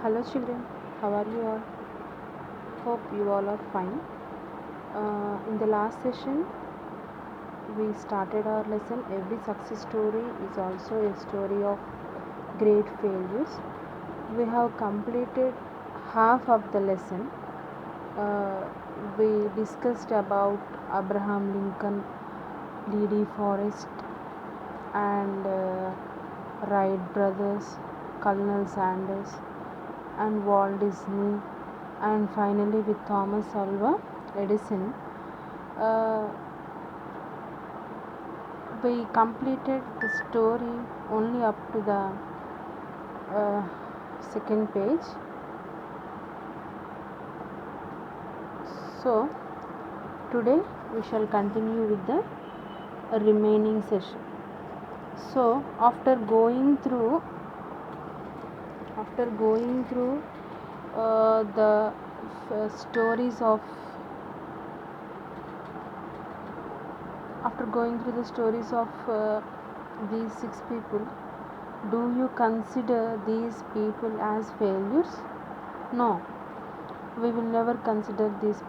Hello children, how are you all? Hope you all are fine. In the last session, we started our lesson. Every success story is also a story of great failures. We have completed half of the lesson. We discussed about Abraham Lincoln, Lee Forrest, and Wright brothers, Colonel Sanders, and Walt Disney, and finally with Thomas Alva Edison. We completed the story only up to the second page. So today we shall continue with the remaining session. So after going through the stories of these six people, do you consider these people as failures? No, we will never consider these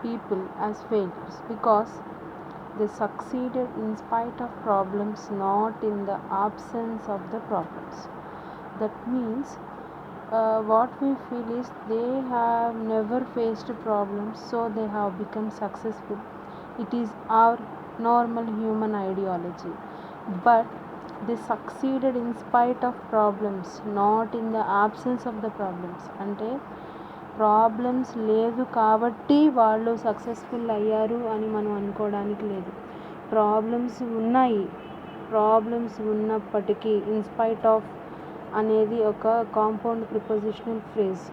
people as failures because they succeeded in spite of problems, not in the absence of the problems. That means what we feel is they have never faced problems, so they have become successful. It is our normal human ideology, but they succeeded in spite of problems, not in the absence of the problems. అంటే problems లేదు కాబట్టి వాళ్ళు successful అయ్యారు అని మనం అనుకోవడానికి లేదు. Problems ఉన్నప్పటికీ ఇన్స్పైట్ ఆఫ్ అనేది ఒక కాంపౌండ్ ప్రిపోజిషనల్ ఫ్రేజ్.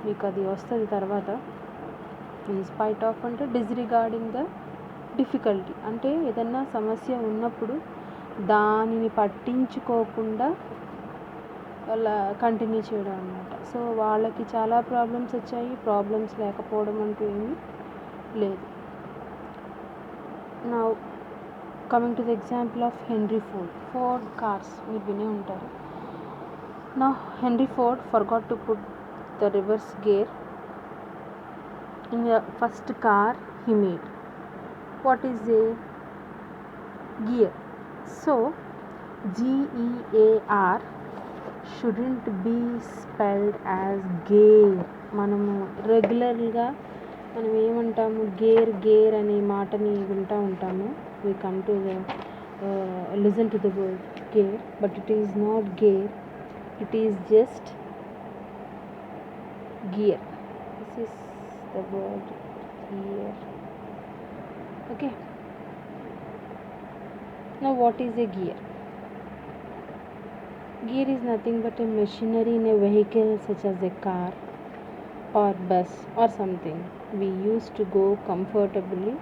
మీకు అది వస్తుంది తర్వాత. ఇన్స్పైట్ ఆఫ్ అంటే డిస్రిగార్డింగ్ ద డిఫికల్టీ, అంటే ఏదన్నా సమస్య ఉన్నప్పుడు దానిని పట్టించుకోకుండా వాళ్ళ కంటిన్యూ చేయడం అన్నమాట. సో వాళ్ళకి చాలా ప్రాబ్లమ్స్ వచ్చాయి, ప్రాబ్లమ్స్ లేకపోవడం అంటూ ఏమీ లేదు. నా coming to the example of henry Ford cars మీరు వినే ఉంటారు. నా henry Ford forgot to put the reverse gear in the first car he made. What is a gear? So GEAR shouldn't be spelled as gear. మనము రెగ్యులర్గా మనం ఏమంటాము, gear అనే మాటని వింటూ ఉంటాము. we come to the listen to the word gear, but it is not gear, it is just gear. This is the word gear. Okay, now what is a gear? Gear is nothing but a machinery in a vehicle such as a car or bus or something we use to go comfortably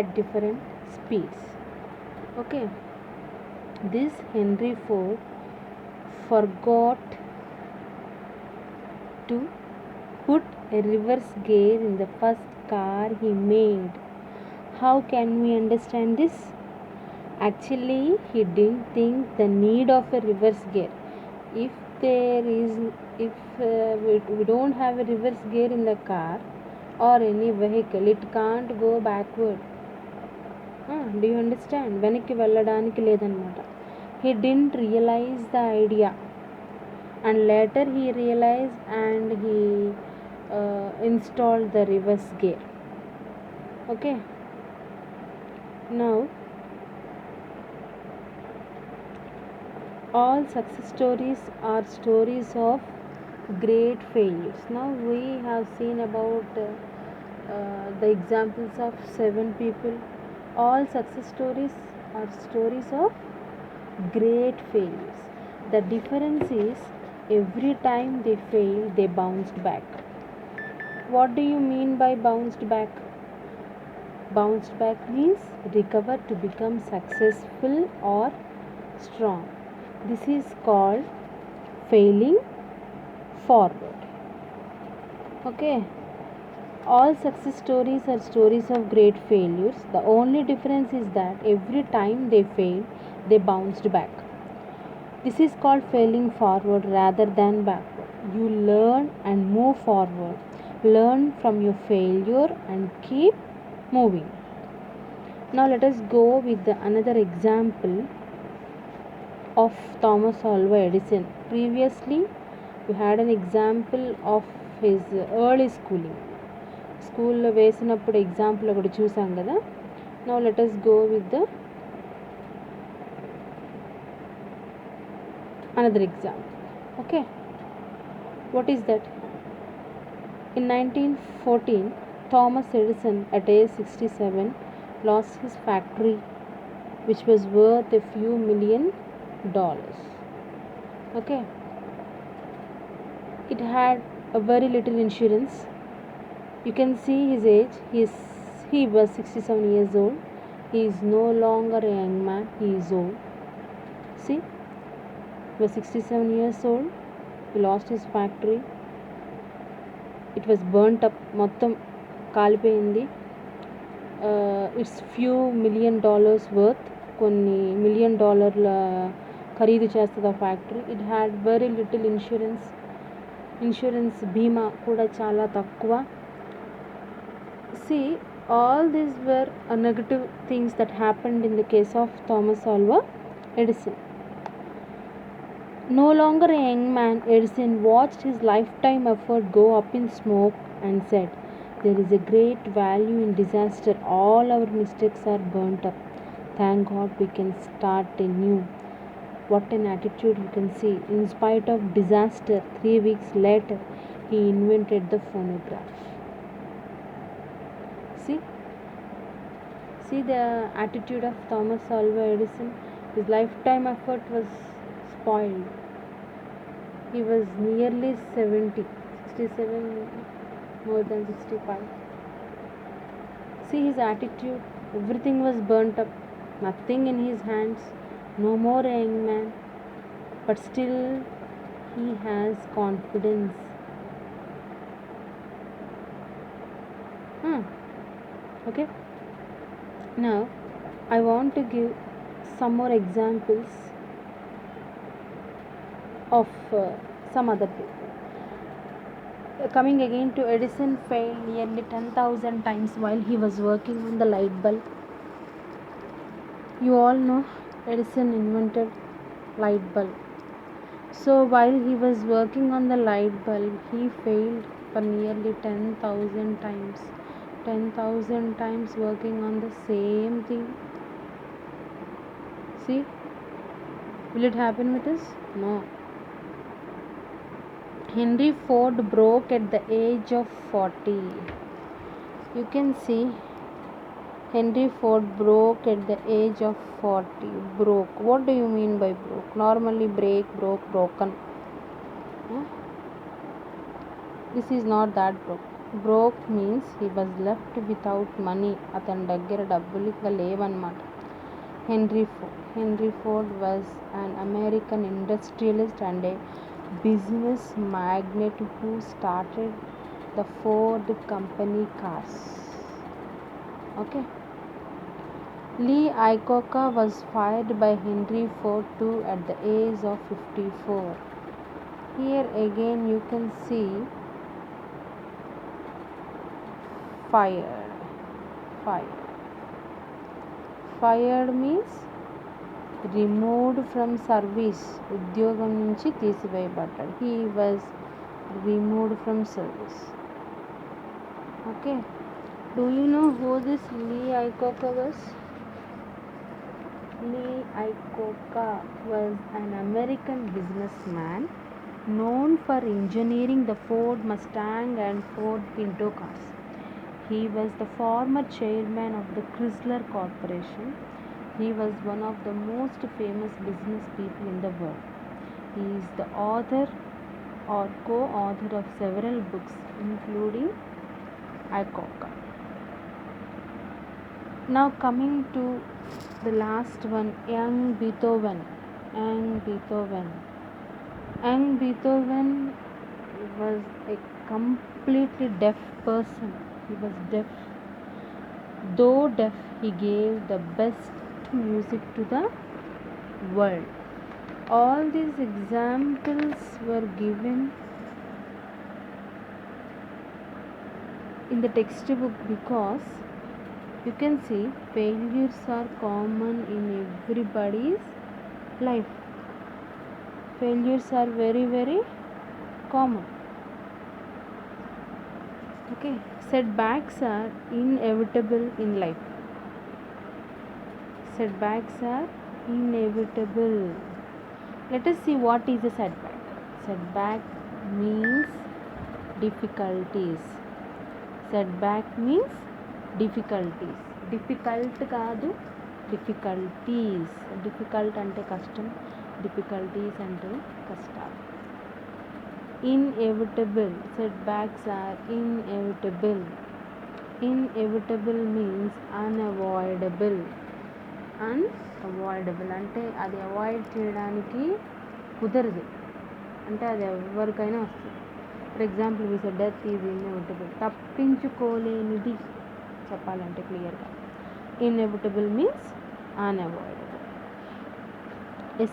at different speeds. Okay, this Henry Ford forgot to put a reverse gear in the first car he made. How can we understand this? Actually, he didn't think the need of a reverse gear. If we don't have a reverse gear in the car or any vehicle, it can't go backward. Do you understand? వెనక్కి వెళ్ళడానికి లేదన్నమాట. He didn't realize the idea, and later he realized and he installed the reverse gear. Okay, now all success stories are stories of great failures. Now we have seen about the examples of 7 people. All success stories are stories of great failures. The difference is every time they failed, they bounced back. What do you mean by bounced back? Bounced back means recover to become successful or strong. This is called failing forward. Okay, all success stories are stories of great failures. The only difference is that every time they failed, they bounced back. This is called failing forward rather than backward. You learn and move forward. Learn from your failure and keep moving. Now let us go with another example of Thomas Alva Edison. Previously, we had an example of his early schooling. స్కూల్లో వేసినప్పుడు example ఒకటి చూసాం కదా. Now let us go with the another example. Okay, what is that? In 1914, Thomas Edison at age 67 lost his factory, which was worth a few $1,000,000. Okay, it had a very little insurance. You can see his age. He was 67 years old. He is no longer a young man. He is old. See, he was 67 years old. He lost his factory. It was burnt up. మొత్తం కాలిపోయింది. It's few $1,000,000 worth. కొన్ని $1,000,000 ఖరీదు చేస్తుంది ఆ factory. It had very little insurance బీమా కూడా చాలా తక్కువ. See, all these were negative things that happened in the case of Thomas Alva Edison. No longer a young man, Edison watched his lifetime effort go up in smoke and said, "There is a great value in disaster. All our mistakes are burnt up. Thank God we can start anew." What an attitude you can see. In spite of disaster, 3 weeks later, he invented the phonograph. See the attitude of Thomas Alva Edison. His lifetime effort was spoiled. He was nearly 70, 67, more than 65. See his attitude. Everything was burnt up. Nothing in his hands. No more a young man. But still he has confidence. Okay. Now I want to give some more examples of some other people. Coming again to Edison failed nearly 10,000 times while he was working on the light bulb. You all know Edison invented light bulb. So while he was working on the light bulb, he failed for nearly 10,000 times. 10,000 times working on the same thing. See, will it happen with us? No. Henry Ford broke at the age of 40. You can see Henry Ford broke at the age of 40. Broke. What do you mean by broke? Normally break, broke, broken. This is not that broke. Broke means he was left without money. అతని దగ్గర డబ్బులు ఇంకా లేవన్నమాట. Henry Ford was an American industrialist and a business magnate who started the Ford Company cars. Okay. Lee Iacocca was fired by Henry Ford too at the age of 54. Here again you can see fired means removed from service. ఉద్యోగం నుంచి తీసివేయబడ్డాడు. He was removed from service. Okay, do you know who this Lee Iacocca was? Lee Iacocca was an American businessman known for engineering the Ford Mustang and Ford Pinto cars. He was the former chairman of the Chrysler Corporation. He was one of the most famous business people in the world. He is the author or co-author of several books, including Iacocca. Now coming to the last one, young Beethoven. Young Beethoven was a completely deaf person. He was deaf. Though deaf, he gave the best music to the world. All these examples were given in the textbook because you can see failures are common in everybody's life. Failures are very, very common. Okay, setbacks are inevitable in life. Setbacks are inevitable. Let us see what is a setback. Setback means difficulties. Setback means difficulties. Difficult కాదు, difficulties. Difficult అంటే కష్టం, difficulties అంటే కష్టాలు. Inevitable. Setbacks are inevitable. Inevitable means unavoidable. Unavoidable అంటే అది avoid చేయడానికి కుదరదు, అంటే అది ఎవరికైనా వస్తుంది. For example we say death is inevitable. తప్పించుకోలేనిది చెప్పాలంటే క్లియర్గా. Inevitable means unavoidable. A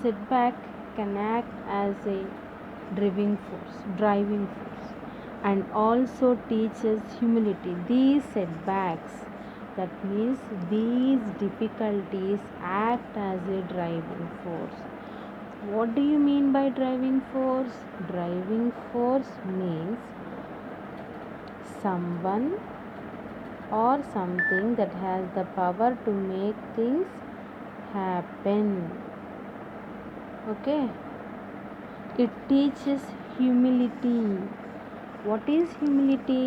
setback can act as a driving force and also teaches humility. These setbacks, that means these difficulties, act as a driving force. What do you mean by driving force? Driving force means someone or something that has the power to make things happen. Okay, it teaches humility. What is humility?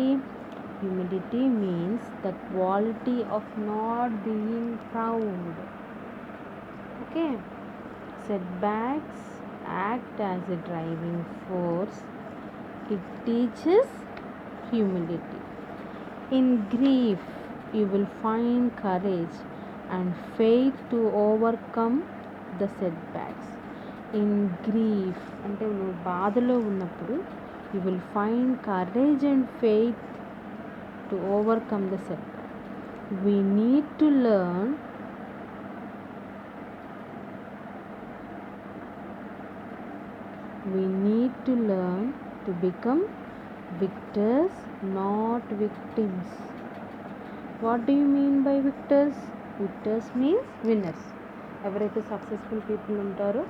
Humility means the quality of not being proud. Okay, setbacks act as a driving force. It teaches humility. In grief you will find courage and faith to overcome the setbacks. In grief అంటే నువ్వు బాధలో ఉన్నప్పుడు you will find courage and faith to overcome the setback. We need to learn to become victors, not victims. What do you mean by victors? Victors means winners. ఎవరైతే successful people ఉంటారో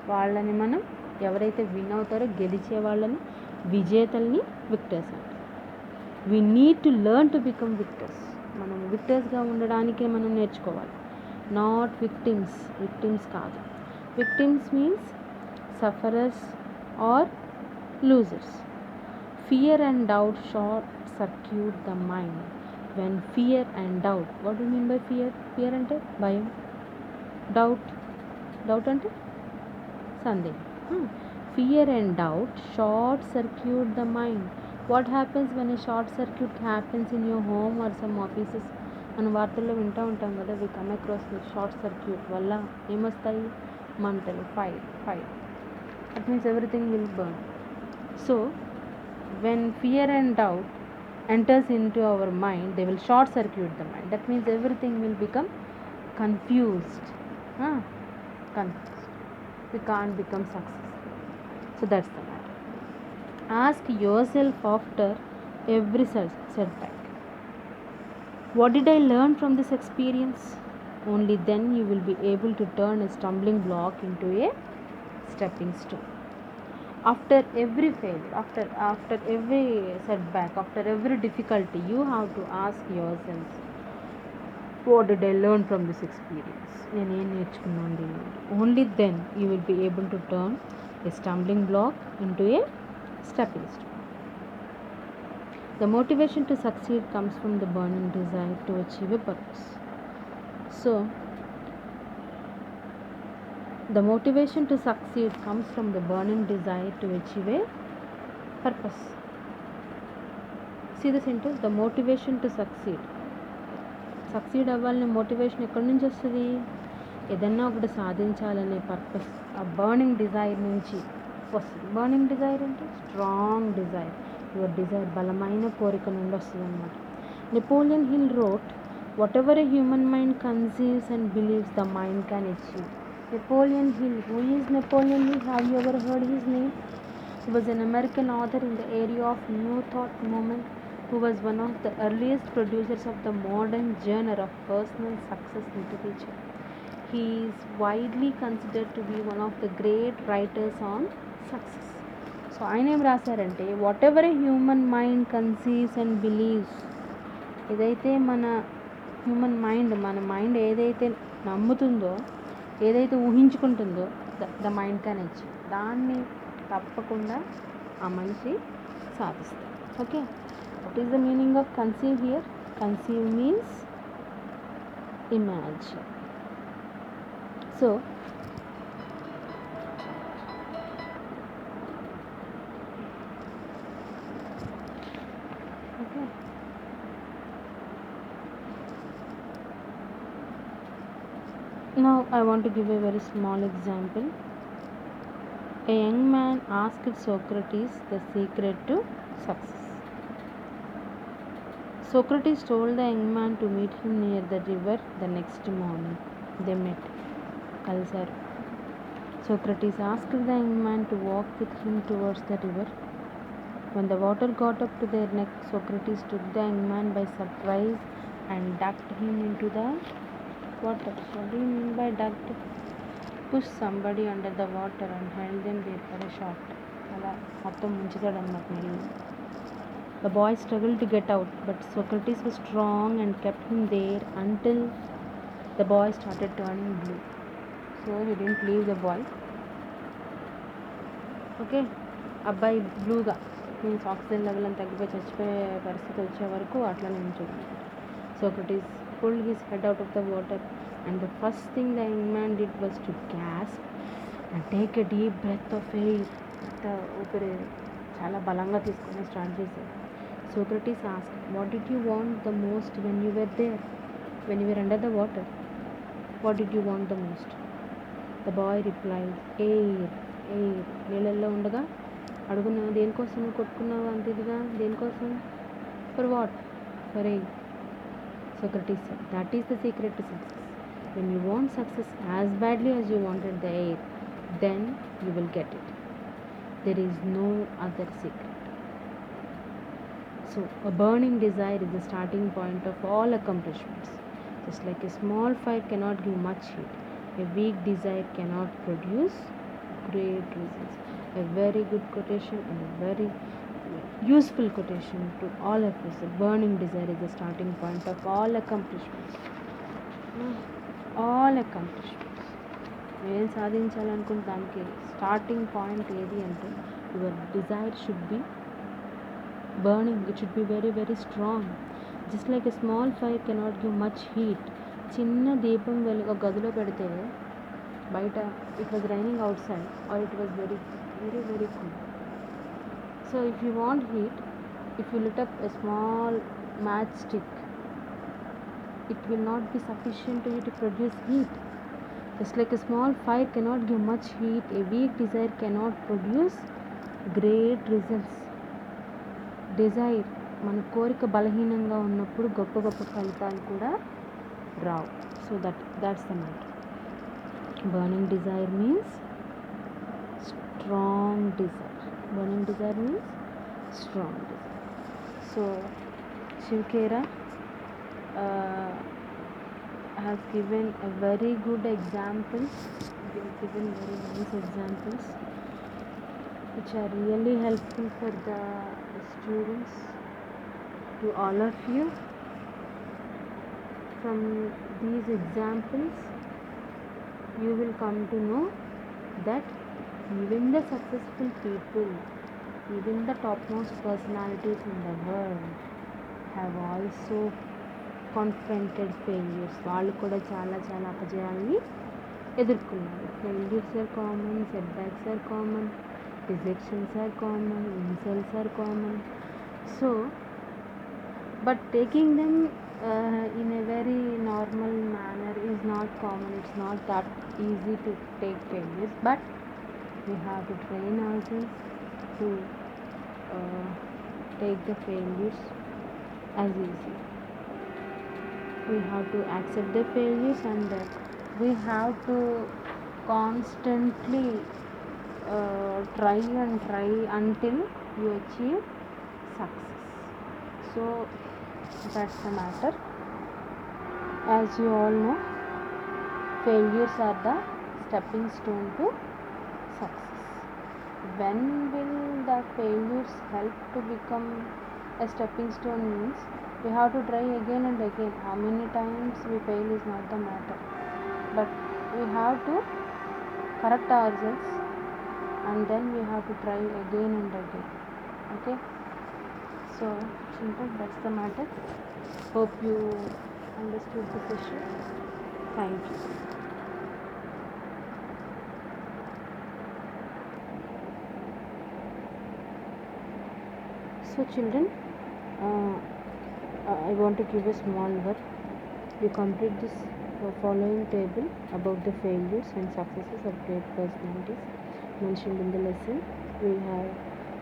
వాళ్ళని మనం, ఎవరైతే win అవుతారో గెలిచే వాళ్ళని, విజేతల్ని victors అంటారు. We need to learn to become victors. మనం విక్టర్స్గా ఉండడానికి మనం నేర్చుకోవాలి. Not victims. విక్టిమ్స్ కాదు. Victims means sufferers or losers. Fear and doubt short circuit the mind. When fear and doubt, what do mean by fear? Fear అంటే భయం, doubt అంటే సందేహం. Fear and doubt short circuit the mind. What happens when a short circuit happens in your home or some offices? మనం వార్తల్లో వింటూ ఉంటాం కదా, we come across the short circuit వల్ల ఏమొస్తాయి? మంటలు, fire. That means everything will burn. So when fear and doubt enters into our mind, they will short circuit the mind. That means everything will become confused. We can't become successful. So that's the matter. Ask yourself after every setback, what did I learn from this experience? Only then you will be able to turn a stumbling block into a stepping stone. After every failure, after every setback, after every difficulty, you have to ask yourself, what did I learn from this experience? నేను ఏం నేర్చుకున్నాను దీని నుండి? Only then you will be able to turn a stumbling block into a stepping stone. The motivation to succeed comes from the burning desire to achieve a purpose. So the motivation to succeed comes from the burning desire to achieve a purpose. See the sentence, the motivation to succeed అవ్వాలనే motivation ఎక్కడి నుంచి వస్తుంది? ఏదన్నా ఒకటి సాధించాలనే purpose, ఆ burning desire నుంచి వస్తుంది. బర్నింగ్ డిజైర్ అంటే స్ట్రాంగ్ డిజైర్, యువర్ డిజైర్ బలమైన కోరిక నుండి వస్తుంది అన్నమాట. Napoleon hill wrote, Whatever a human mind conceives and believes, the mind can achieve. Napoleon Hill. Who is Napoleon Hill? Have you ever heard his name? He was an American author in the area of New Thought movement who was one of the earliest producers of the modern genre of personal success literature. He is widely considered to be one of the great writers on success. So ఆయన ఏం రాశారంటే, whatever a human mind conceives and believes, ఏదైతే మన human mind, మన mind ఏదైతే నమ్ముతుందో, ఏదైతే ఊహించుకుంటుందో, ద మైండ్ కెన్ అచీవ్, దాన్ని తప్పకుండా ఆ మనిషి సాధిస్తాడు. Okay, what is the meaning of conceive here? Conceive means imagine. So okay, now I want to give a very small example. A young man asked Socrates the secret to success. Socrates told the young man to meet him near the river the next morning. They met. Kalsaru. Socrates asked the young man to walk with him towards the river. When the water got up to their neck, Socrates took the young man by surprise and ducked him into the water. What do you mean by ducked? Push somebody under the water and held them there for a shot. అలా మొత్తం ముంచుతాడు అన్నమాట నీళ్ళు. The boy struggled to get out, but Socrates was strong and kept him there until the boy started turning blue. So he didn't leave the boy. Okay, అబ్బాయి బ్లూగా means oxygen level అని తగ్గిపోయి చచ్చిపోయే పరిస్థితి వచ్చే వరకు అట్లనే ఉంచుడు. Socrates pulled his head out of the water, and the first thing the young man did was to gasp and take a deep breath of air. ఊపిరి చాలా బలంగా తీసుకొని స్టార్ట్ చేశాడు. Socrates asked, what did you want the most when you were there? When you were under the water, what did you want the most? The boy replied, air, air. నీళ్ళల్లో ఉండగా అడుగున్నావు, దేనికోసం కొట్టుకున్నావు అంత ఇదిగా, దేనికోసం? For what? For air. Socrates said, that is the secret to success. When you want success as badly as you wanted the air, then you will get it. There is no other secret. So, a burning desire is the starting point of all accomplishments. Just like a small fire cannot give much heat, a weak desire cannot produce great results. A very good quotation and a very useful quotation to all of us. A burning desire is the starting point of all accomplishments. All accomplishments. ఏం సాధించాలనుకుంటే దానికి starting point ఏది అంటే, your desire should be burning. It should be very very strong. Just like a small fire cannot give much heat. చిన్న దీపం వెలుగు ఒక గదిలో పెడితే బయట it was raining outside or it was very very very cool. So if you want heat, if you lit up a small matchstick, it will not be sufficient to you to produce heat. Just like a small fire cannot give much heat, a weak desire cannot produce great results. Desire, మన కోరిక బలహీనంగా ఉన్నప్పుడు గొప్ప గొప్ప ఫలితాలు కూడా రావు. So that's the matter. Burning desire means strong desire. Burning desire means strong desire. So Shiv Khera has given a very good example. He has given very nice examples which are really helpful for the students, to all of you. From these examples you will come to know that even the successful people, even the topmost personalities in the world have also confronted failures. వాళ్ళు కూడా చాలా చాలా అపజయాల్ని ఎదుర్కొన్నారు. Failures are common, setbacks are common, rejections are common, insults are common. So, but taking them in a very normal manner is not common. It's not that easy to take failures, but we have to train ourselves to take the failures as easy. we have to accept the failures, and we have to constantly try and try until you achieve success. So that's the matter. As you all know, failures are the stepping stone to success. When will the failures help to become a stepping stone means we have to try again and again. How many times we fail is not the matter, but we have to correct ourselves, and then we have to try again and again. Okay, so children, that's the matter. Hope you understood the session. Thank you. So children, I want to give a small work. You complete this following table about the failures and successes of great personalities mentioned in the lesson. We have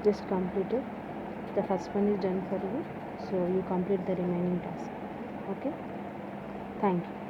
just completed. The first one is done for you, so you complete the remaining task. Okay, thank you.